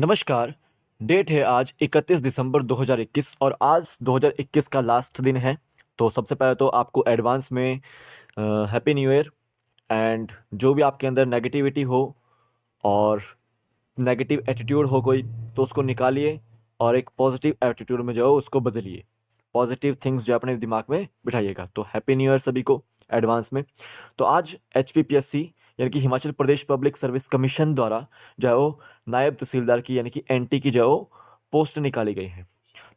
नमस्कार। डेट है आज 31 दिसंबर 2021 और आज 2021 का लास्ट दिन है। तो सबसे पहले तो आपको एडवांस में हैप्पी न्यू ईयर। एंड जो भी आपके अंदर नेगेटिविटी हो और नेगेटिव एटीट्यूड हो कोई, तो उसको निकालिए और एक पॉजिटिव एटीट्यूड में जाओ, उसको बदलिए। पॉजिटिव थिंग्स जो अपने दिमाग में बिठाइएगा। तो हैप्पी न्यू ईयर सभी को एडवांस में। तो आज HPPSC यानी कि Himachal Pradesh public service commission द्वारा जो है वो नायब तहसीलदार की यानी कि NT की जो है वो पोस्ट निकाली गई है।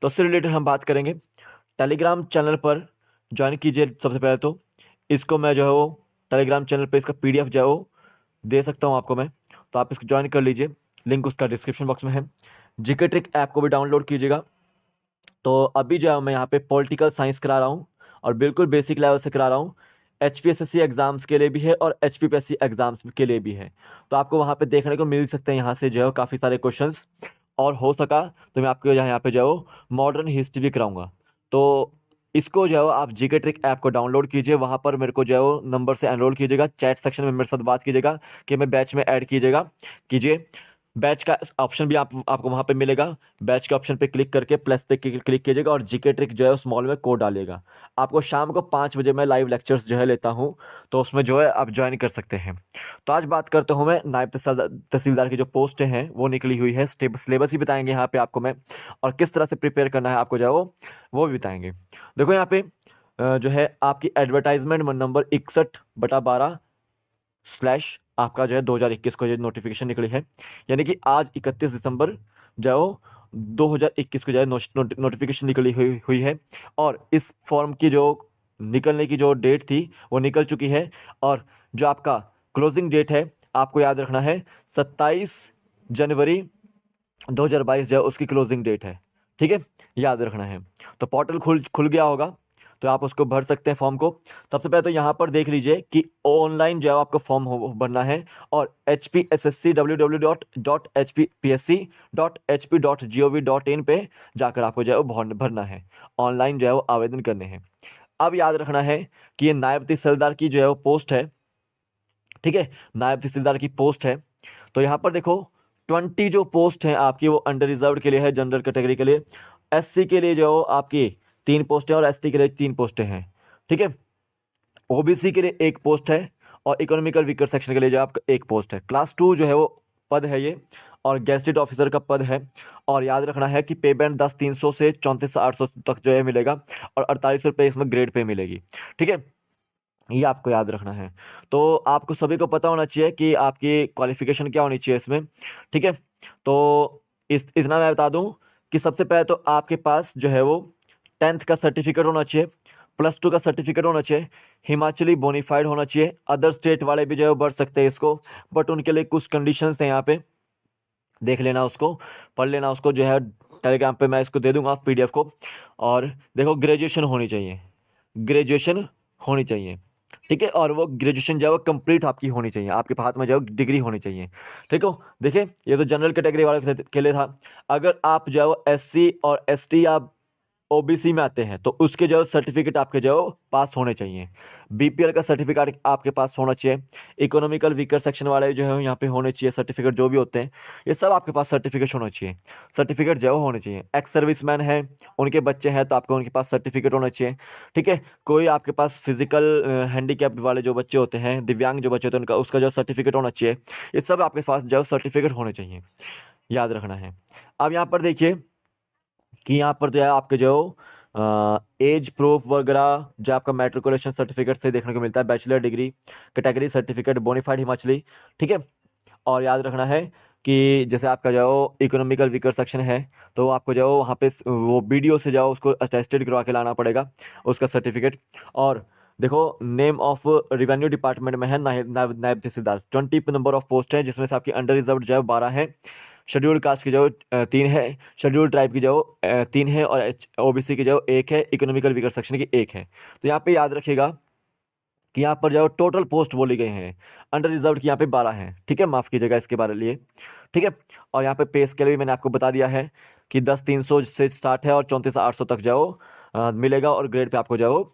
तो उससे रिलेटेड हम बात करेंगे। टेलीग्राम चैनल पर ज्वाइन कीजिए। सबसे पहले तो इसको मैं जो है वो टेलीग्राम चैनल पर इसका PDF जो है वो दे सकता हूँ आपको मैं। तो आप इसको ज्वाइन कर लीजिए, लिंक उसका डिस्क्रिप्शन बॉक्स में है। जीके ट्रिक ऐप को भी डाउनलोड कीजिएगा। तो अभी जो है मैं यहाँ पे पॉलिटिकल साइंस करा रहा हूँ और बिल्कुल बेसिक लेवल से करा रहा हूँ। HPSSC एग्ज़ाम्स के लिए भी है और HPPSC एग्ज़ाम्स के लिए भी है। तो आपको वहाँ पे देखने को मिल सकते हैं यहाँ से जो है काफ़ी सारे क्वेश्चंस। और हो सका तो मैं आपको यहाँ पे जो है मॉडर्न हिस्ट्री भी कराऊंगा। तो इसको जो है आप जीके ट्रिक ऐप को डाउनलोड कीजिए। वहाँ पर मेरे को जो है नंबर से एनरोल कीजिएगा। चैट सेक्शन में मेरे साथ बात कीजिएगा कि मैं बैच में ऐड कीजिए। बैच का ऑप्शन भी आपको वहाँ पे मिलेगा। बैच के ऑप्शन पे क्लिक करके प्लस पे क्लिक कीजिएगा और जीके ट्रिक जो है स्मॉल में कोड डालिएगा। आपको शाम को 5 बजे मैं लाइव लेक्चर्स जो है लेता हूँ, तो उसमें जो है आप ज्वाइन कर सकते हैं। तो आज बात करता हूँ मैं नायब तहसीलदार की जो पोस्टें हैं वो निकली हुई है। सिलेबस भी बताएंगे यहाँ पे आपको मैं, और किस तरह से प्रिपेयर करना है आपको जो है वो भी बताएंगे। देखो यहाँ पे जो है आपकी एडवर्टाइजमेंट नंबर 61/12 स्लैश आपका जो है 2021 को जो नोटिफिकेशन निकली है, यानी कि आज 31 दिसंबर जो 2021 को जो है नोटिफिकेशन निकली हुई है। और इस फॉर्म की जो निकलने की जो डेट थी वो निकल चुकी है। और जो आपका क्लोजिंग डेट है आपको याद रखना है 27 जनवरी 2022 जो है उसकी क्लोजिंग डेट है। ठीक है, याद रखना है। तो पोर्टल खुल गया होगा, तो आप उसको भर सकते हैं फॉर्म को। सबसे पहले तो यहाँ पर देख लीजिए कि ऑनलाइन जो है आपका फॉर्म भरना है। और HPSSC www.hpsc.hp.gov.in पे जाकर आपको जो है वो भरना है। ऑनलाइन जो है वो आवेदन करने हैं। अब याद रखना है कि ये नायब तहसीलदार की जो है वो पोस्ट है। ठीक है, नायब तहसीलदार की पोस्ट है। तो यहाँ पर देखो 20 जो पोस्ट हैं आपकी वो अंडर रिजर्व के लिए है, जनरल कैटेगरी के लिए। SC के लिए जो आपकी 3 पोस्टें और ST के लिए 3 पोस्टें हैं। ठीक है, OBC के लिए 1 पोस्ट है और इकोनॉमिकल वीकर सेक्शन के लिए जो आपका 1 पोस्ट है। क्लास 2 जो है वो पद है ये, और गेस्टेड ऑफिसर का पद है। और याद रखना है कि पे बैंड 10,300 से 34,800 तक जो है मिलेगा, और 48 रुपये इसमें ग्रेड पे मिलेगी। ठीक है, ये आपको याद रखना है। तो आपको सभी को पता होना चाहिए कि आपकी क्वालिफिकेशन क्या होनी चाहिए इसमें। ठीक है, तो इतना मैं बता दूं कि सबसे पहले तो आपके पास जो है वो 10th का सर्टिफिकेट होना चाहिए, +2 का सर्टिफिकेट होना चाहिए, हिमाचली बोनीफाइड होना चाहिए। अदर स्टेट वाले भी जो है वो भर सकते हैं इसको, बट उनके लिए कुछ कंडीशंस हैं यहाँ पे, देख लेना उसको, पढ़ लेना उसको। जो है टेलीग्राम पे मैं इसको दे दूंगा PDF को। और देखो ग्रेजुएशन होनी चाहिए, ग्रेजुएशन होनी चाहिए। ठीक है, और वो ग्रेजुएशन जो है वो कंप्लीट आपकी होनी चाहिए, आपके हाथ में जो है डिग्री होनी चाहिए। ठीक हो, देखिए ये तो जनरल कैटेगरी वाले के लिए था। अगर आप जो है वो SC और ST या OBC में आते हैं तो उसके जो सर्टिफिकेट आपके जो पास होने चाहिए। BPL का सर्टिफिकेट आपके पास होना चाहिए। इकोनॉमिकल वीकर सेक्शन वाले जो है यहाँ पे होने चाहिए सर्टिफिकेट, जो भी होते हैं ये सब आपके पास सर्टिफिकेट होना चाहिए। सर्टिफिकेट जो होने चाहिए। एक्स सर्विसमैन है, उनके बच्चे हैं तो आपको उनके पास सर्टिफिकेट होना चाहिए। ठीक है, कोई आपके पास फिजिकल हैंडीकैप्ड वाले जो बच्चे होते हैं, दिव्यांग जो बच्चे होते हैं, उनका उसका जो सर्टिफिकेट होना चाहिए। ये सब आपके पास जो सर्टिफिकेट होने चाहिए, याद रखना है। अब यहाँ पर देखिए कि यहाँ पर जो है आपके जो एज प्रूफ वगैरह जो आपका मैट्रिकुलेशन सर्टिफिकेट से देखने को मिलता है, bachelor degree, category certificate, bona fide Himachali. ठीक है, और याद रखना है कि जैसे आपका जो इकोनॉमिकल वीकर सेक्शन है तो आपको जो वहाँ पे वो BDO से जाओ उसको अटेस्टेड करवा के लाना पड़ेगा उसका सर्टिफिकेट। और देखो नेम ऑफ रिवेन्यू डिपार्टमेंट में है नायब तहसीलदार। 20 नंबर ऑफ पोस्ट है, जिसमें से आपकी अंडर रिजर्व जो है 12 है, शेड्यूल्ड कास्ट की जो 3 है, शेड्यूल्ड ट्राइब की जो 3 है, और OBC की जो 1 है, इकोनॉमिकल वीकर सेक्शन की 1 है। तो यहाँ पे याद रखिएगा कि यहाँ पर जो टोटल पोस्ट बोली गई हैं, अंडर रिजर्व की यहाँ पे 12 हैं। ठीक है, माफ़ कीजिएगा इसके बारे लिए। ठीक है, और यहाँ पे पे स्केल भी मैंने आपको बता दिया है कि 10,300 से स्टार्ट है और 34,800 तक जाओ मिलेगा, और ग्रेड पे आपको जाओ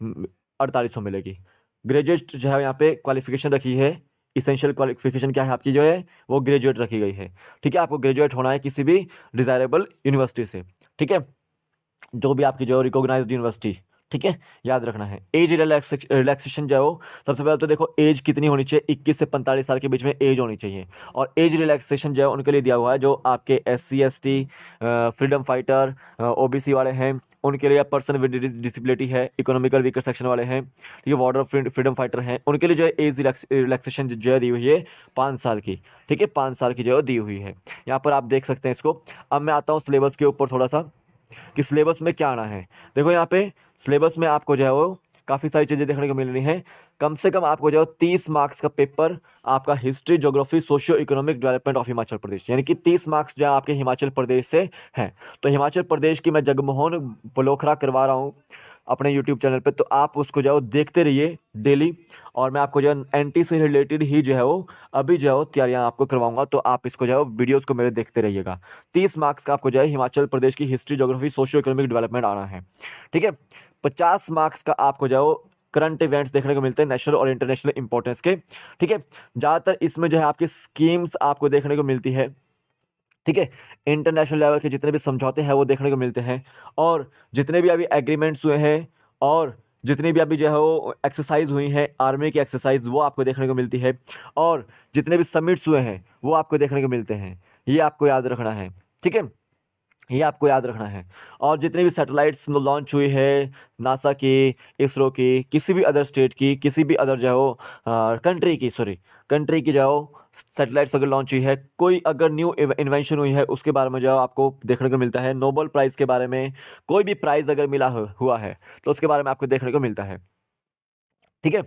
4800 मिलेगी। ग्रेजुएट जो है यहाँ पे क्वालिफिकेशन रखी है इसेंशियल क्वालिफिकेशन क्या है आपकी जो है वो ग्रेजुएट रखी गई है। ठीक है, आपको ग्रेजुएट होना है किसी भी डिजायरेबल यूनिवर्सिटी से। ठीक है, जो भी आपकी जो रिकॉग्नाइज्ड यूनिवर्सिटी। ठीक है, याद रखना है। एज रिलैक्सेशन जो है वो सबसे पहले तो देखो एज कितनी होनी चाहिए, 21 से 45 साल के बीच में एज होनी चाहिए। और एज रिलैक्सेशन जो है उनके लिए दिया हुआ है जो आपके SC ST, freedom fighter, OBC वाले हैं उनके लिए, पर्सन विद डिसेबिलिटी है, इकोनॉमिकल वीकर सेक्शन वाले हैं, ठीक है, बॉर्डर फ्रीडम फाइटर हैं, उनके लिए जो है एज रिलैक्सेशन जो है दी हुई है 5 साल की। ठीक है, 5 साल की जो है दी हुई है। यहाँ पर आप देख सकते हैं इसको। अब मैं आता हूँ सिलेबस के ऊपर थोड़ा सा कि सिलेबस में क्या आना है। देखो यहाँ पे सिलेबस में आपको जो है वो काफ़ी सारी चीज़ें देखने को मिल रही हैं। कम से कम आपको जो है 30 मार्क्स का पेपर आपका history, geography, socio economic development of Himachal Pradesh, यानी कि 30 मार्क्स जो है आपके हिमाचल प्रदेश से हैं। तो हिमाचल प्रदेश की मैं जगमोहन बलोखरा करवा रहा हूँ अपने यूट्यूब चैनल पे, तो आप उसको जो है वो देखते रहिए डेली। और मैं आपको जो है NT से रिलेटेड ही जो है वो अभी जो है वो तैयारियाँ आपको करवाऊंगा, तो आप इसको जो है वो वीडियोज़ को मेरे देखते रहिएगा। 30 मार्क्स का आपको जो है हिमाचल प्रदेश की history, geography, socio economic development आना है। ठीक है, 50 मार्क्स का आपको जो है वो करंट इवेंट्स देखने को मिलते हैं नेशनल और इंटरनेशनल इंपॉर्टेंस के। ठीक है, ज़्यादातर इसमें जो है आपकी स्कीम्स आपको देखने को मिलती है। ठीक है, इंटरनेशनल लेवल के जितने भी समझौते हैं वो देखने को मिलते हैं, और जितने भी अभी एग्रीमेंट्स हुए हैं, और जितनी भी अभी जो है वो एक्सरसाइज हुई हैं आर्मी की एक्सरसाइज, वो आपको देखने को मिलती है, और जितने भी समिट्स हुए हैं वो आपको देखने को मिलते हैं। ये आपको याद रखना है। ठीक है, ये आपको याद रखना है। और जितनी भी सैटेलाइट्स लॉन्च हुई है नासा की, इसरो की, किसी भी अदर स्टेट की, किसी भी अदर जो है वो कंट्री की, सॉरी कंट्री की जो है वो सैटेलाइट्स अगर लॉन्च हुई है, कोई अगर न्यू इन्वेंशन हुई है उसके बारे में जो है आपको देखने को मिलता है। नोबेल प्राइज़ के बारे में कोई भी प्राइज़ अगर हुआ है तो उसके बारे में आपको देखने को मिलता है। ठीक है,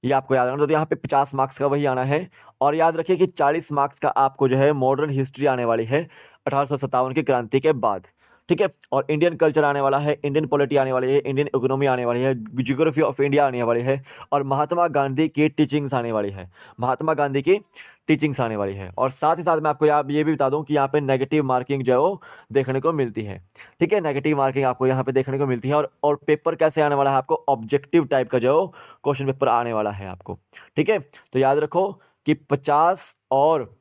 ये आपको याद रखना। तो यहाँ पे 50 मार्क्स का वही आना है। और याद रखिए कि 40 मार्क्स का आपको जो है मॉडर्न हिस्ट्री आने वाली है 1857 की क्रांति के बाद। ठीक है, और इंडियन कल्चर आने वाला है, इंडियन पॉलिटी आने वाली है, इंडियन इकोनॉमी आने वाली है, ज्योग्राफी ऑफ इंडिया आने वाली है, और महात्मा गांधी की टीचिंग्स आने वाली है। महात्मा गांधी की टीचिंग्स आने वाली है। और साथ ही साथ मैं आपको यहाँ ये भी बता दूं कि यहाँ पे नेगेटिव मार्किंग जो है वो देखने को मिलती है। ठीक है, नेगेटिव मार्किंग आपको यहाँ पे देखने को मिलती है। और पेपर कैसे आने वाला है आपको, ऑब्जेक्टिव टाइप का जो क्वेश्चन पेपर आने वाला है आपको। ठीक है, तो याद रखो कि 50 और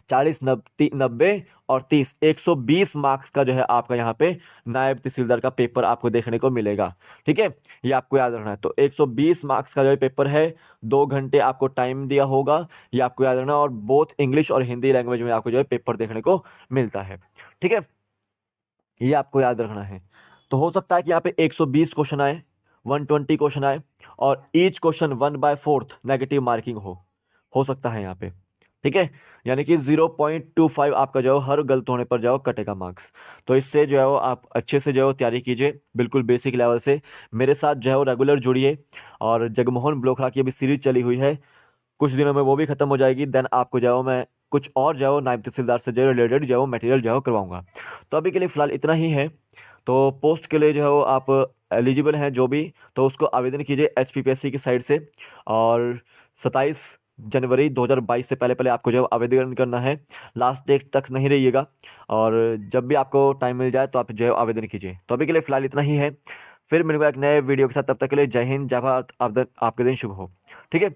40, 90 और 30, 120 मार्क्स का जो है आपका यहाँ पे नायब तहसीलदार का पेपर आपको देखने को मिलेगा। ठीक है, ये आपको याद रखना है। तो 120 मार्क्स का जो पेपर है, 2 घंटे आपको टाइम दिया होगा, ये आपको याद रखना। और बोथ इंग्लिश और हिंदी लैंग्वेज में आपको जो है पेपर देखने को मिलता है। ठीक है, ये आपको याद रखना है। तो हो सकता है कि यहाँ पे 120 क्वेश्चन आए, 120 क्वेश्चन आए, और ईच क्वेश्चन 1/4 नेगेटिव मार्किंग हो सकता है यहाँ पे। ठीक है, यानी कि 0.25 आपका जो है हर गलत होने पर जो है कटेगा मार्क्स। तो इससे जो है वो आप अच्छे से जो है वो तैयारी कीजिए, बिल्कुल बेसिक लेवल से मेरे साथ जो है वो रेगुलर जुड़िए। और जगमोहन बलोखरा की अभी सीरीज चली हुई है, कुछ दिनों में वो भी खत्म हो जाएगी। देन आपको जो है वो मैं कुछ और जो है वो नायब तहसीलदार से जो रिलेटेड जो है वो मटेरियल जो है वो करवाऊंगा। तो अभी के लिए फ़िलहाल इतना ही है। तो पोस्ट के लिए जो है वो आप एलिजिबल हैं जो भी, तो उसको आवेदन कीजिए HPPSC की साइड से। और 27 जनवरी 2022 से पहले पहले आपको जो है आवेदन करना है, लास्ट डेट तक नहीं रहिएगा। और जब भी आपको टाइम मिल जाए तो आप जो है आवेदन कीजिए। तो अभी के लिए फ़िलहाल इतना ही है। फिर मिलूंगा एक नए वीडियो के साथ, तब तक के लिए जय हिंद, जय भारत, आपके दिन शुभ हो। ठीक है।